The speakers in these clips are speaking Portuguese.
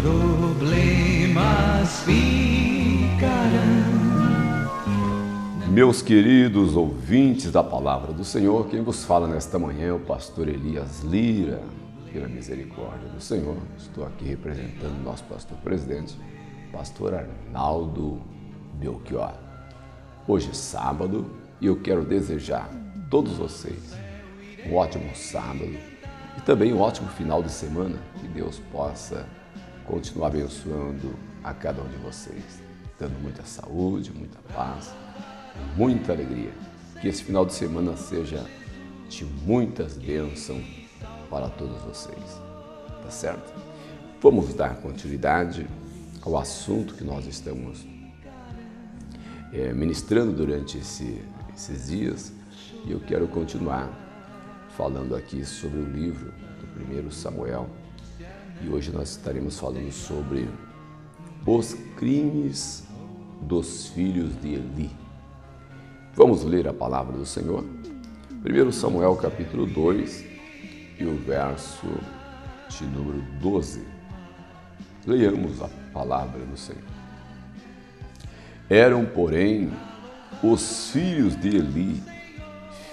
problemas ficarão. Meus queridos ouvintes da Palavra do Senhor, quem vos fala nesta manhã é o pastor Elias Lira. Pela misericórdia do Senhor, estou aqui representando o nosso pastor presidente, pastor Arnaldo Belchior. Hoje é sábado e eu quero desejar a todos vocês um ótimo sábado e também um ótimo final de semana, que Deus possa continuar abençoando a cada um de vocês, dando muita saúde, muita paz, muita alegria. Que esse final de semana seja de muitas bênçãos para todos vocês, tá certo? Vamos dar continuidade ao assunto que nós estamos ministrando durante esses dias, e eu quero continuar falando aqui sobre o livro do 1 Samuel, e hoje nós estaremos falando sobre os crimes dos filhos de Eli. Vamos ler a palavra do Senhor? 1 Samuel capítulo 2 e o verso de número 12. Leiamos a palavra do Senhor. Eram, porém, os filhos de Eli,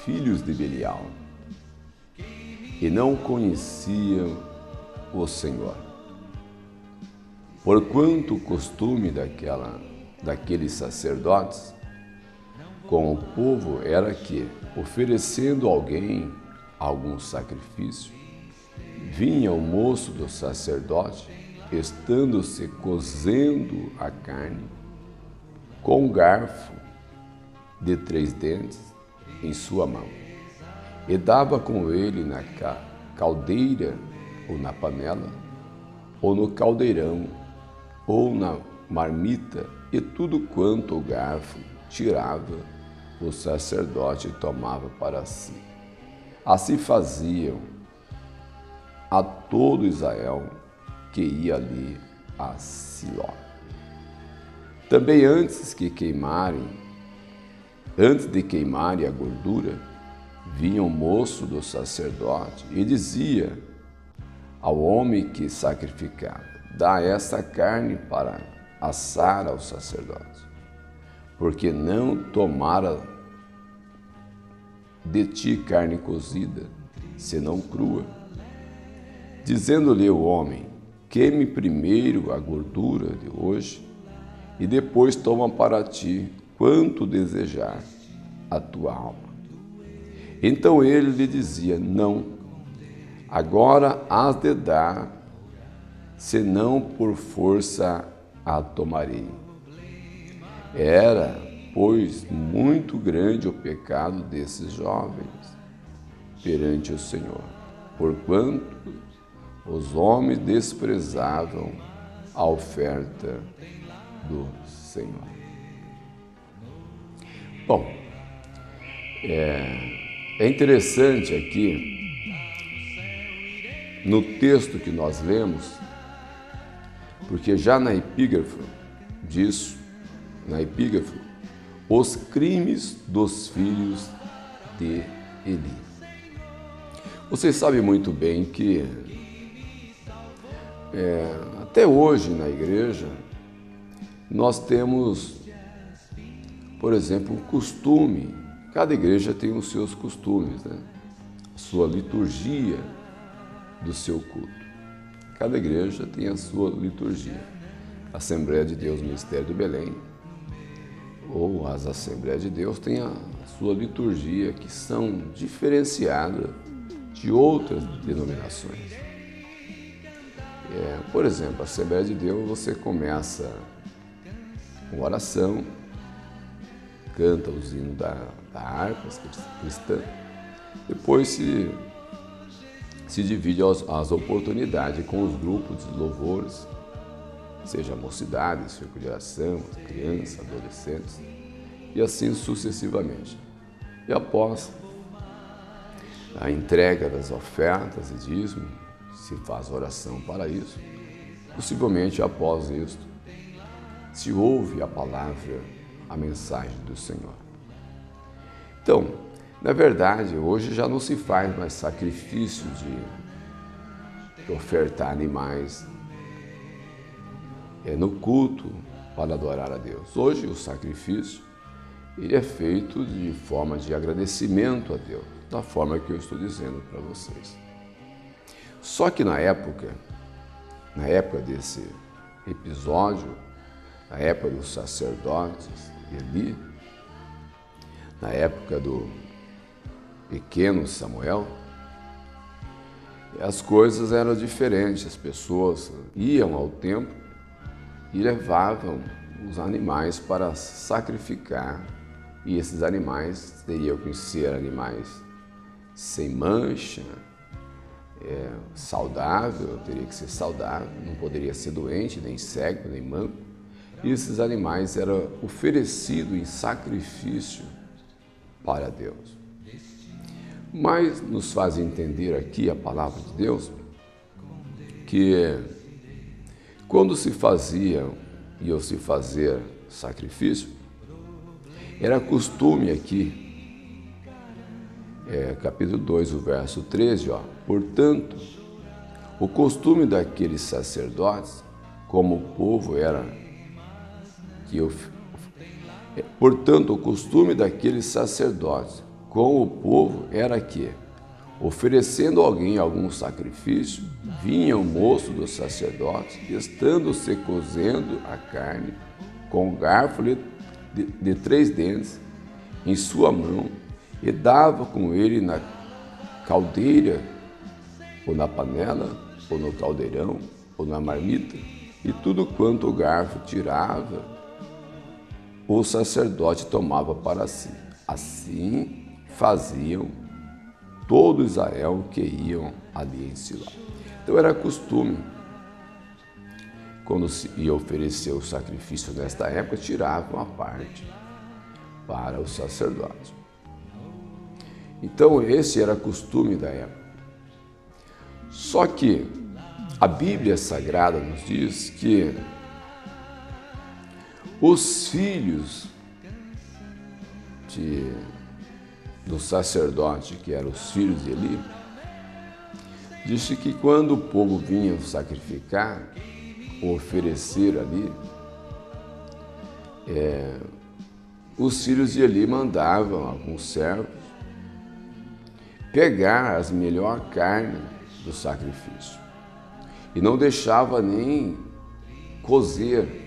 filhos de Belial, e não conheciam o Senhor. Porquanto o costume daqueles sacerdotes com o povo era que, oferecendo alguém algum sacrifício, vinha o moço do sacerdote, estando-se cozendo a carne, com um garfo de 3 dentes em sua mão, e dava com ele na caldeira, ou na panela, ou no caldeirão, ou na marmita, e tudo quanto o garfo tirava, o sacerdote tomava para si. Assim faziam a todo Israel que ia ali a Siló. Também antes de queimarem a gordura, vinha o moço do sacerdote e dizia ao homem que sacrificava: dá essa carne para assar ao sacerdote, porque não tomara de ti carne cozida, senão crua. Dizendo-lhe o homem: queime primeiro a gordura de hoje, e depois toma para ti quanto desejar a tua alma. Então ele lhe dizia: não, agora hás de dar, senão por força a tomarei. Era, pois, muito grande o pecado desses jovens perante o Senhor, porquanto os homens desprezavam a oferta do Senhor. Bom, é interessante aqui, no texto que nós lemos, porque já na epígrafe disso, os crimes dos filhos de Eli. Vocês sabem muito bem que até hoje na igreja nós temos, por exemplo, um costume. Cada igreja tem os seus costumes, né? A sua liturgia do seu culto. Cada igreja tem a sua liturgia. A Assembleia de Deus Ministério do Belém, ou as Assembleias de Deus, têm a sua liturgia, que são diferenciadas de outras denominações. Por exemplo, a Assembleia de Deus, você começa com oração, canta os hinos da harpa cristã, depois se divide as oportunidades com os grupos de louvores, seja mocidade, círculo de oração, crianças, adolescentes, e assim sucessivamente. E após a entrega das ofertas e dízimo, se faz oração para isso. Possivelmente após isso, se ouve a palavra, a mensagem do Senhor. Então, na verdade, hoje já não se faz mais sacrifício de ofertar animais no culto para adorar a Deus. Hoje o sacrifício ele é feito de forma de agradecimento a Deus, da forma que eu estou dizendo para vocês. Só que na época desse episódio, na época dos sacerdotes Eli, na época do pequeno Samuel, as coisas eram diferentes. As pessoas iam ao templo e levavam os animais para sacrificar, e esses animais teriam que ser animais sem mancha, saudável, teria que ser saudável, não poderia ser doente, nem cego, nem manco. E esses animais eram oferecidos em sacrifício para Deus. Mas nos faz entender aqui a palavra de Deus que quando se fazia e se fazer sacrifício, era costume aqui, capítulo 2, o verso 13, portanto, o costume daqueles sacerdotes, como o povo era portanto, o costume daqueles sacerdotes com o povo era que, oferecendo a alguém algum sacrifício, vinha o moço dos sacerdotes, estando-se cozendo a carne com um garfo de 3 dentes em sua mão, e dava com ele na caldeira, ou na panela, ou no caldeirão, ou na marmita, e tudo quanto o garfo tirava, o sacerdote tomava para si. Assim faziam todo Israel que iam ali em Siló. Então era costume, quando se ia oferecer o sacrifício nesta época, tiravam a parte para o sacerdote. Então esse era costume da época. Só que a Bíblia Sagrada nos diz que os filhos do sacerdote, que eram os filhos de Eli, disse que quando o povo vinha sacrificar, ou oferecer ali, os filhos de Eli mandavam alguns servos pegar as melhores carnes do sacrifício e não deixava nem cozer.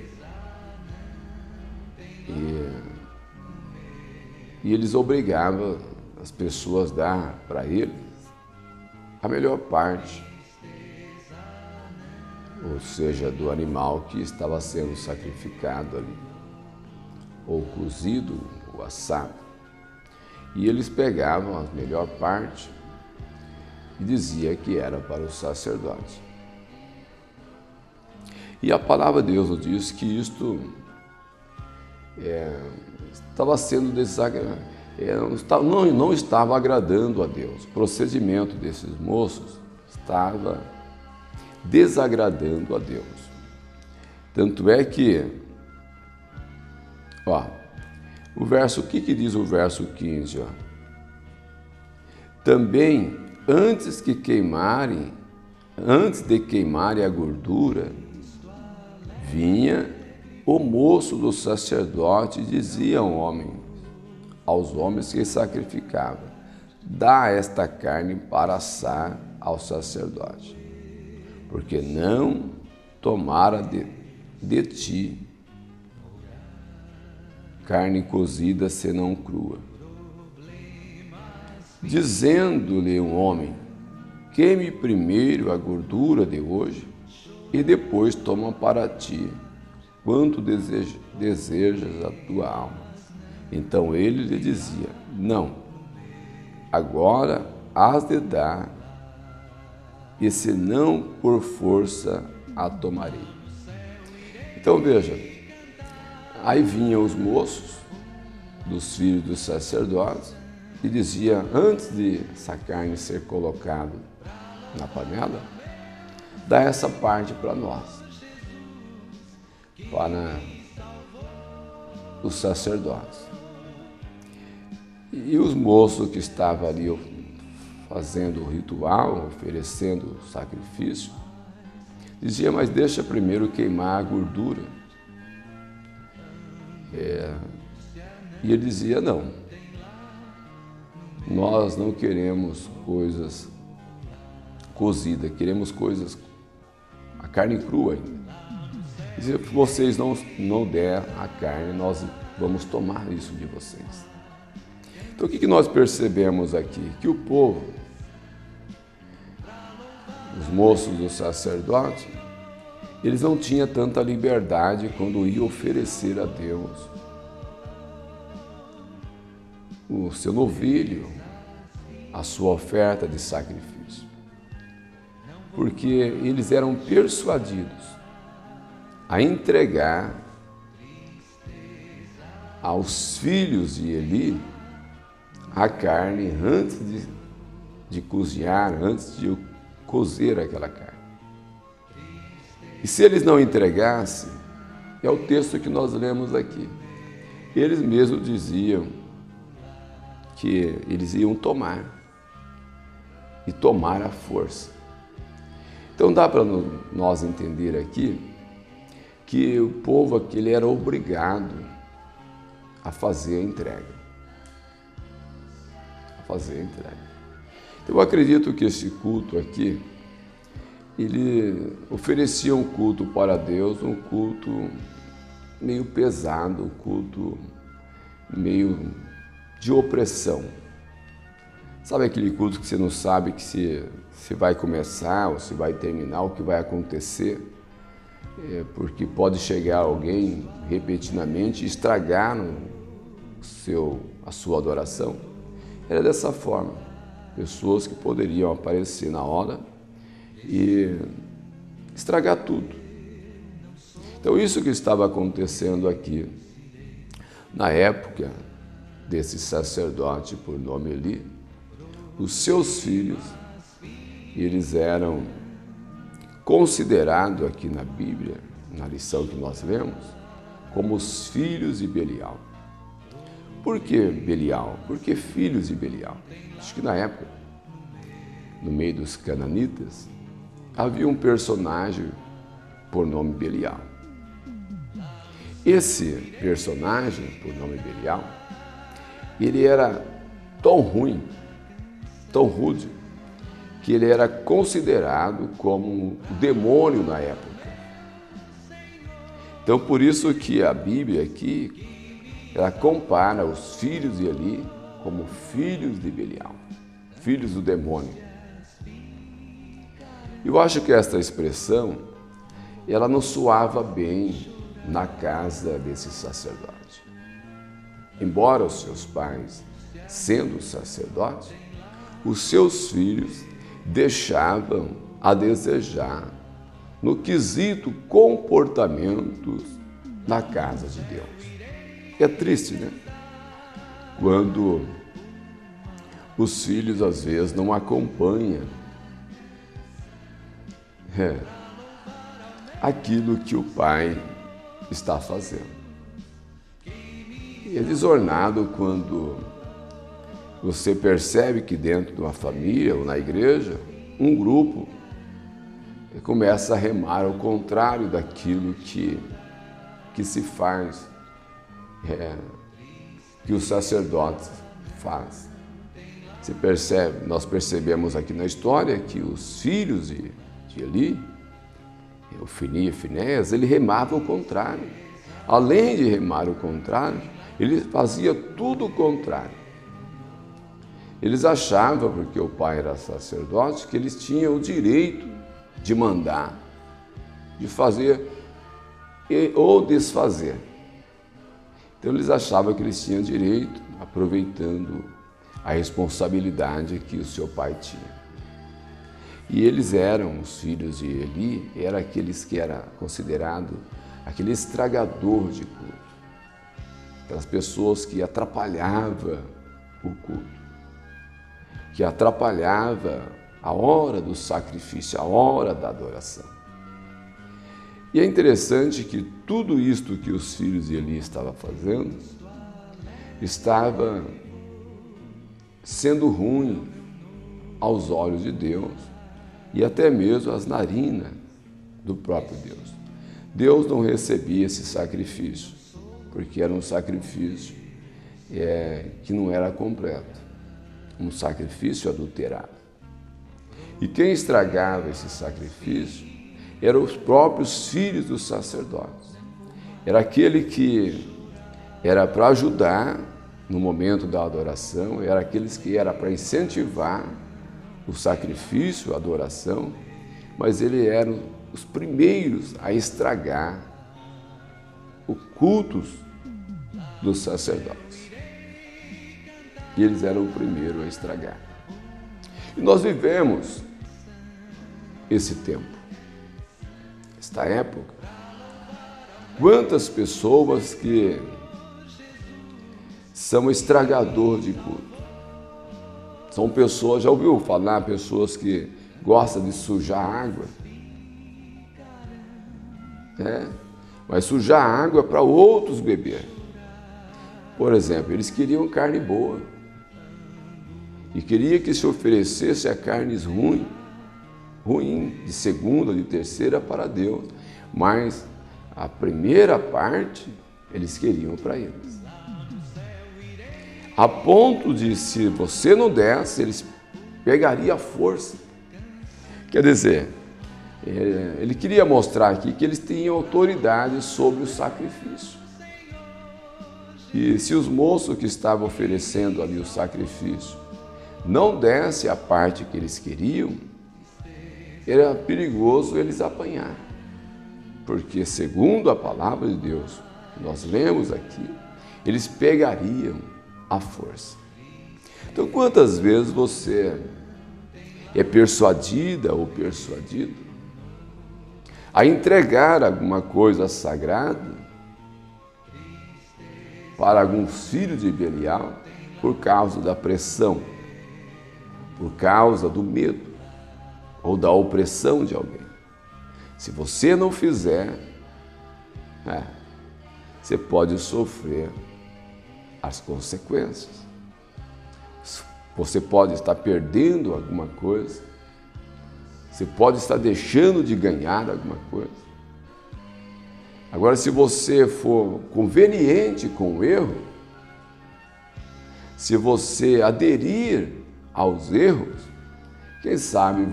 E eles obrigavam as pessoas a dar para eles a melhor parte, ou seja, do animal que estava sendo sacrificado ali, ou cozido, ou assado. E eles pegavam a melhor parte e dizia que era para os sacerdotes. E a palavra de Deus nos diz que isto estava sendo não estava agradando a Deus. O procedimento desses moços estava desagradando a Deus. Tanto é que, o que diz o verso 15? Também, antes de queimarem a gordura, vinha o moço do sacerdote e dizia aos homens que sacrificavam: dá esta carne para assar ao sacerdote, porque não tomara de ti carne cozida senão crua. Dizendo-lhe um homem: queime primeiro a gordura de hoje, e depois toma para ti quanto desejas a tua alma. Então ele lhe dizia: não, agora has de dar, e senão por força a tomarei. Então veja, aí vinham os moços dos filhos dos sacerdotes e dizia: antes de essa carne ser colocada na panela, dá essa parte para nós, para os sacerdotes. E os moços que estavam ali fazendo o ritual, oferecendo o sacrifício, dizia, mas deixa primeiro queimar a gordura. E ele dizia, não, nós não queremos coisas cozidas, queremos coisas, a carne crua ainda. Se vocês não der a carne, nós vamos tomar isso de vocês. Então o que nós percebemos aqui? Que o povo, os moços do sacerdote, eles não tinham tanta liberdade quando iam oferecer a Deus o seu novilho, a sua oferta de sacrifício. Porque eles eram persuadidos a entregar aos filhos de Eli a carne antes de cozinhar, antes de cozer aquela carne. E se eles não entregassem, é o texto que nós lemos aqui, eles mesmos diziam que eles iam tomar, e tomar à força. Então dá para nós entender aqui que o povo aquele era obrigado a fazer a entrega. Então, eu acredito que esse culto aqui, ele oferecia um culto para Deus, um culto meio pesado, um culto meio de opressão. Sabe aquele culto que você não sabe que se vai começar ou se vai terminar, o que vai acontecer? Porque pode chegar alguém repentinamente e estragar a sua adoração. Era dessa forma, pessoas que poderiam aparecer na hora e estragar tudo. Então isso que estava acontecendo aqui, na época desse sacerdote por nome Eli, os seus filhos, eles eram considerados aqui na Bíblia, na lição que nós lemos, como os filhos de Belial. Por que Belial? Por que filhos de Belial? Acho que na época, no meio dos cananitas, havia um personagem por nome Belial. Esse personagem, por nome Belial, ele era tão ruim, tão rude, que ele era considerado como um demônio na época. Então, por isso que a Bíblia aqui, ela compara os filhos de Eli como filhos de Belial, filhos do demônio. Eu acho que esta expressão, ela não soava bem na casa desse sacerdote. Embora os seus pais, sendo sacerdotes, os seus filhos deixavam a desejar no quesito comportamentos na casa de Deus. É triste, né? Quando os filhos às vezes não acompanham aquilo que o pai está fazendo. E é desornado quando você percebe que dentro de uma família ou na igreja, um grupo começa a remar ao contrário daquilo que se faz, que o sacerdote faz. Você percebe, nós percebemos aqui na história que os filhos de Eli, Ofni e Finéias, ele remava ao contrário. Além de remar ao contrário, ele fazia tudo o contrário. Eles achavam, porque o pai era sacerdote, que eles tinham o direito de mandar, de fazer ou desfazer. Então eles achavam que eles tinham direito, aproveitando a responsabilidade que o seu pai tinha. E eles eram, os filhos de Eli, eram aqueles que era considerado aquele estragador de culto, aquelas pessoas que atrapalhavam o culto, que atrapalhava a hora do sacrifício, a hora da adoração. E é interessante que tudo isto que os filhos de Eli estavam fazendo estava sendo ruim aos olhos de Deus e até mesmo às narinas do próprio Deus. Deus não recebia esse sacrifício, porque era um sacrifício que não era completo, um sacrifício adulterado. E quem estragava esse sacrifício eram os próprios filhos dos sacerdotes. Era aquele que era para ajudar no momento da adoração, era aqueles que era para incentivar o sacrifício, a adoração, mas eles eram os primeiros a estragar o culto dos sacerdotes. E eles eram o primeiro a estragar. E nós vivemos esse tempo, esta época. Quantas pessoas que são estragadores de culto. São pessoas, já ouviu falar, pessoas que gostam de sujar água? Vai sujar água para outros beber. Por exemplo, eles queriam carne boa e queria que se oferecesse a carnes ruim, de segunda, de terceira para Deus, mas a primeira parte eles queriam para eles. A ponto de, se você não desse, eles pegariam a força. Quer dizer, ele queria mostrar aqui que eles tinham autoridade sobre o sacrifício. E se os moços que estavam oferecendo ali o sacrifício não dessem a parte que eles queriam, era perigoso eles apanhar. Porque, segundo a palavra de Deus, nós lemos aqui, eles pegariam a força. Então, quantas vezes você é persuadida ou persuadido a entregar alguma coisa sagrada para alguns filhos de Belial por causa da pressão, por causa do medo ou da opressão de alguém? Se você não fizer, você pode sofrer as consequências. Você pode estar perdendo alguma coisa. Você pode estar deixando de ganhar alguma coisa. Agora, se você for conveniente com o erro, se você aderir aos erros, quem sabe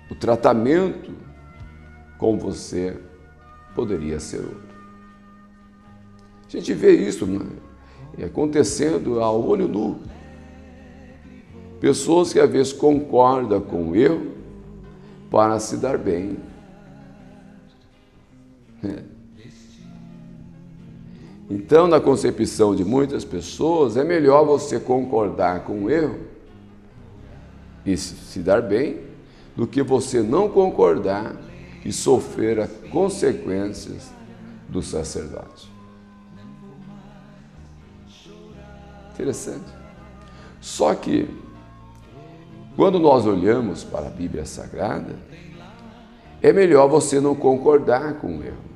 o tratamento com você poderia ser outro. A gente vê isso acontecendo a olho nu. Pessoas que às vezes concordam com o erro para se dar bem. Então, na concepção de muitas pessoas, é melhor você concordar com o erro e se dar bem, do que você não concordar e sofrer as consequências do sacerdote. Interessante. Só que, quando nós olhamos para a Bíblia Sagrada, é melhor você não concordar com o erro.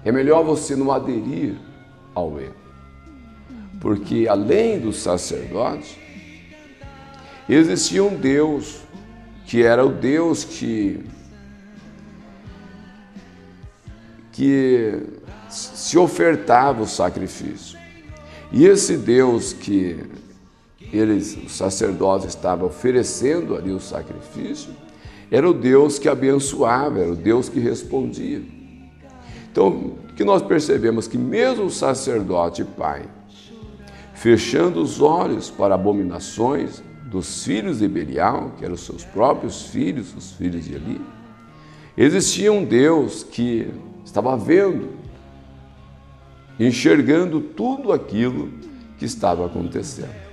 É melhor você não aderir ao erro. Porque, além do sacerdote, existia um Deus, que era o Deus que se ofertava o sacrifício. E esse Deus que os sacerdotes estavam oferecendo ali o sacrifício, era o Deus que abençoava, era o Deus que respondia. Então, o que nós percebemos que mesmo o sacerdote pai, fechando os olhos para abominações dos filhos de Belial, que eram os seus próprios filhos, os filhos de Eli, existia um Deus que estava vendo, enxergando tudo aquilo que estava acontecendo.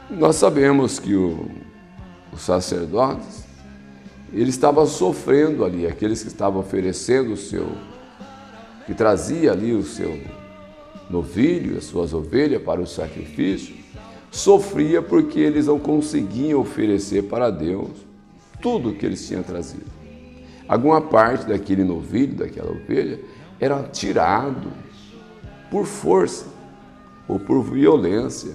Nós sabemos que os sacerdotes, eles estavam sofrendo ali, aqueles que estavam oferecendo que trazia ali o seu novilho, as suas ovelhas para o sacrifício, sofria porque eles não conseguiam oferecer para Deus tudo o que eles tinham trazido. Alguma parte daquele novilho, daquela ovelha, era tirado por força ou por violência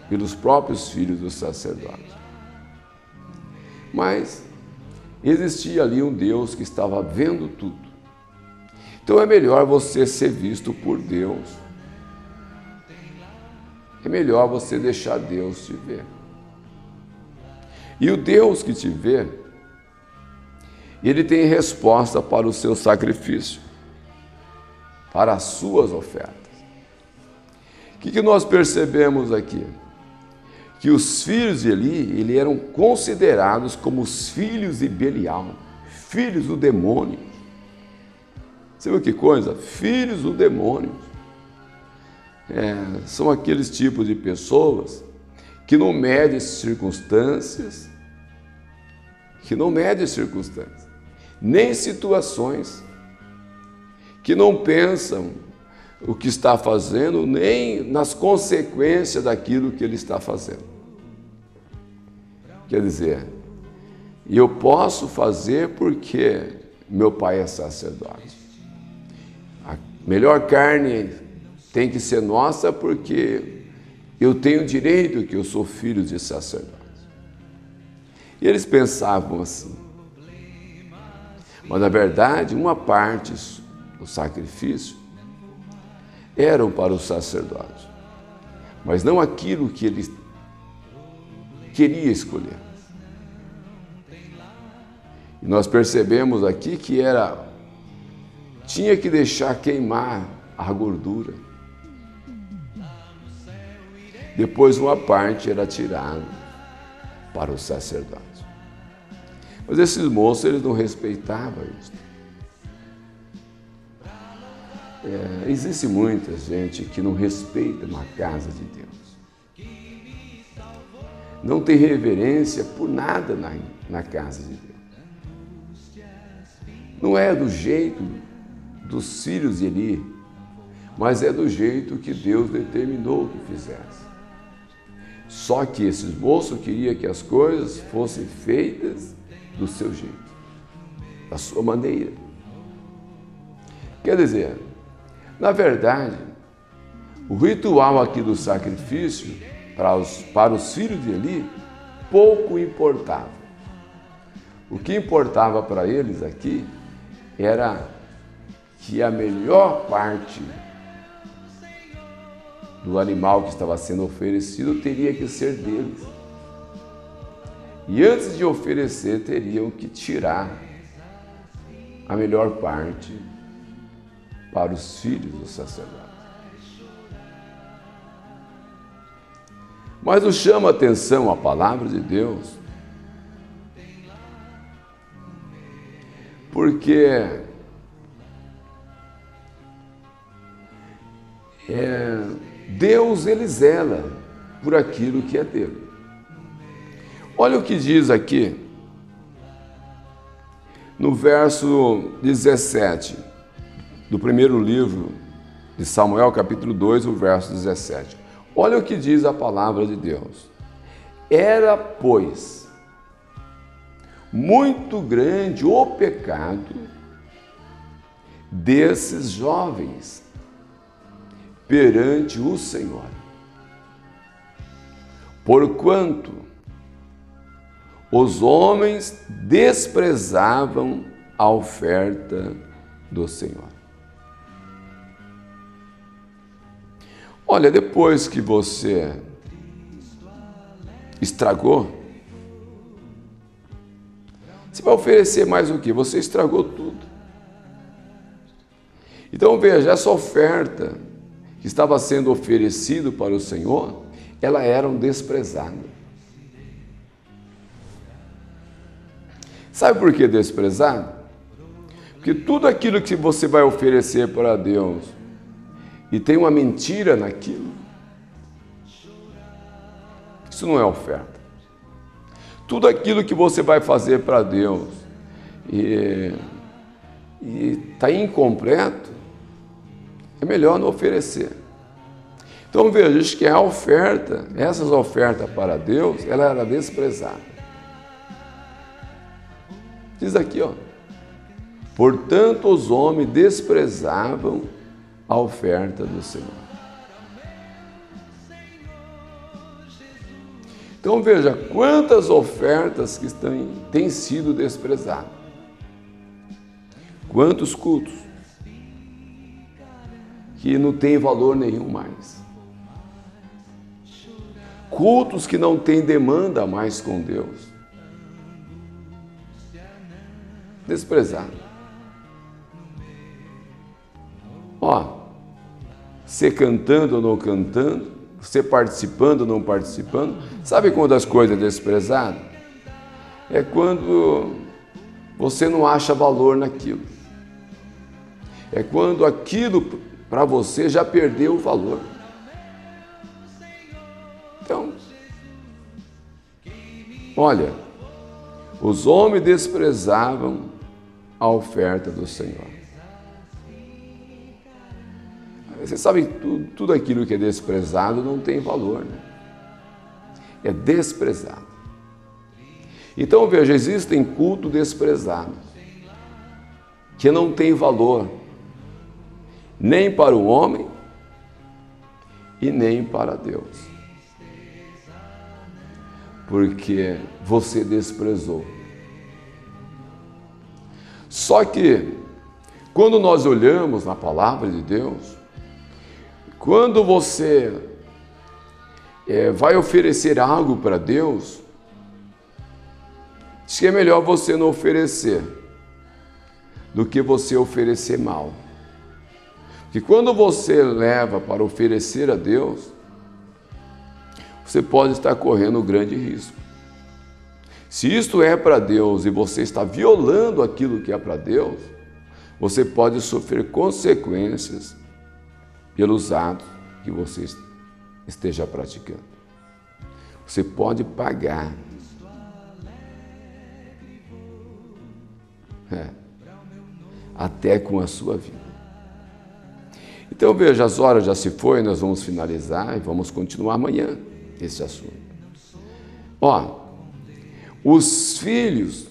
pelos próprios filhos do sacerdote. Mas existia ali um Deus que estava vendo tudo. Então é melhor você ser visto por Deus. É melhor você deixar Deus te ver. E o Deus que te vê, Ele tem resposta para o seu sacrifício, para as suas ofertas. O que nós percebemos aqui? Que os filhos de Eli eram considerados como os filhos de Belial, filhos do demônio. Você viu que coisa? Filhos do demônio. São aqueles tipos de pessoas que não medem circunstâncias, nem situações, que não pensam o que está fazendo, nem nas consequências daquilo que ele está fazendo. Quer dizer, eu posso fazer porque meu pai é sacerdote. A melhor carne tem que ser nossa porque eu tenho direito, que eu sou filho de sacerdote. E eles pensavam assim. Mas, na verdade, uma parte do sacrifício eram para o sacerdote, mas não aquilo que ele queria escolher. E nós percebemos aqui que tinha que deixar queimar a gordura. Depois uma parte era tirada para o sacerdote. Mas esses moços, eles não respeitavam isso. Existe muita gente que não respeita uma casa de Deus. Não tem reverência por nada na casa de Deus. Não é do jeito dos filhos de Eli, mas é do jeito que Deus determinou que fizesse. Só que esses moços queriam que as coisas fossem feitas do seu jeito, da sua maneira. Quer dizer, na verdade, o ritual aqui do sacrifício para os filhos de Eli pouco importava. O que importava para eles aqui era que a melhor parte do animal que estava sendo oferecido teria que ser deles. E antes de oferecer, teriam que tirar a melhor parte para os filhos do sacerdote. Mas nos chama a atenção a palavra de Deus, porque Deus, ele zela por aquilo que é dele. Olha o que diz aqui, no verso 17, do primeiro livro de Samuel, capítulo 2, o verso 17. Olha o que diz a palavra de Deus. Era, pois, muito grande o pecado desses jovens perante o Senhor, porquanto os homens desprezavam a oferta do Senhor. Olha, depois que você estragou, você vai oferecer mais o quê? Você estragou tudo. Então veja, essa oferta que estava sendo oferecida para o Senhor, ela era desprezada. Sabe por que desprezado? Porque tudo aquilo que você vai oferecer para Deus e tem uma mentira naquilo, isso não é oferta. Tudo aquilo que você vai fazer para Deus e está incompleto, é melhor não oferecer. Então veja que a oferta, essas ofertas para Deus, ela era desprezada. Diz aqui, portanto os homens desprezavam a oferta do Senhor. Então veja quantas ofertas que têm sido desprezadas. Quantos cultos que não têm valor nenhum mais. Cultos que não têm demanda mais com Deus. Desprezado. Ó, você cantando ou não cantando, você participando ou não participando, sabe quando as coisas desprezadas? É quando você não acha valor naquilo. É quando aquilo para você já perdeu o valor. Então, olha, os homens desprezavam a oferta do Senhor. Você sabe que tudo aquilo que é desprezado não tem valor, né? É desprezado. Então, veja, existem cultos desprezados que não tem valor nem para o homem e nem para Deus. Porque você desprezou. Só que, quando nós olhamos na palavra de Deus, quando você vai oferecer algo para Deus, diz que é melhor você não oferecer do que você oferecer mal. Porque quando você leva para oferecer a Deus, você pode estar correndo um grande risco. Se isto é para Deus e você está violando aquilo que é para Deus, você pode sofrer consequências pelos atos que você esteja praticando. Você pode pagar. Até com a sua vida. Então veja, as horas já se foi, nós vamos finalizar e vamos continuar amanhã esse assunto. Ó, os filhos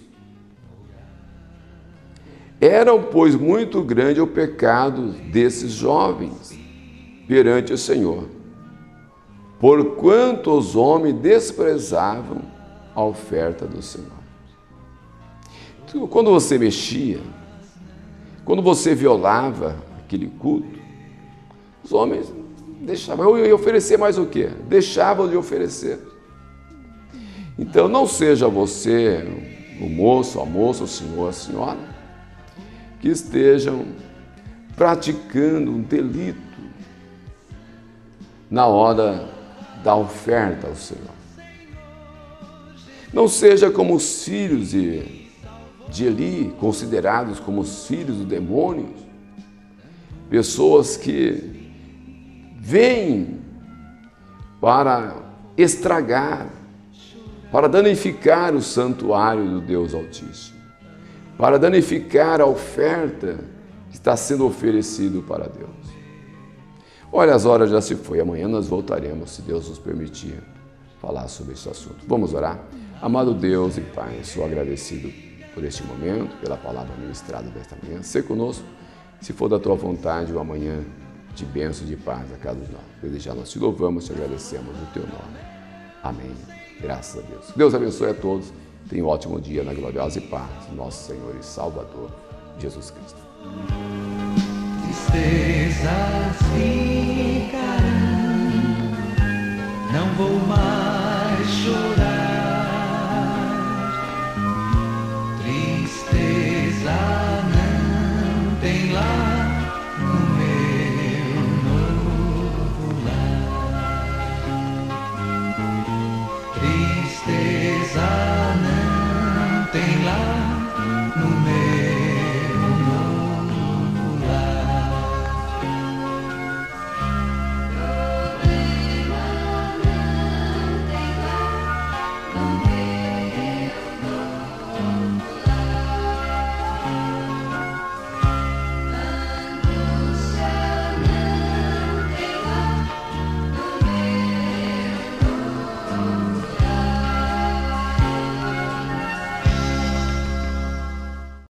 eram, pois, muito grande o pecado desses jovens perante o Senhor, porquanto os homens desprezavam a oferta do Senhor. Então, quando você mexia, quando você violava aquele culto, os homens deixavam. Eu ia oferecer mais o quê? Deixavam de oferecer. Então, não seja você, o moço, a moça, o senhor, a senhora, que estejam praticando um delito na hora da oferta ao Senhor. Não seja como os filhos de Eli, considerados como os filhos do demônio, pessoas que vêm para estragar, para danificar o santuário do Deus Altíssimo, para danificar a oferta que está sendo oferecido para Deus. Olha, as horas já se foi, amanhã nós voltaremos, se Deus nos permitir, falar sobre esse assunto. Vamos orar? Amado Deus e Pai, sou agradecido por este momento, pela palavra ministrada desta manhã. Sê conosco, se for da Tua vontade, o amanhã de bênção e de paz a cada um de nós. Desejar, nós te louvamos, te agradecemos no Teu nome. Amém. Graças a Deus. Deus abençoe a todos. Tenha um ótimo dia na gloriosa e paz do nosso Senhor e Salvador, Jesus Cristo. Tristezas ficarão, não vou mais chorar. Tristeza não tem lá no meu novo lar. Tristeza não tem lá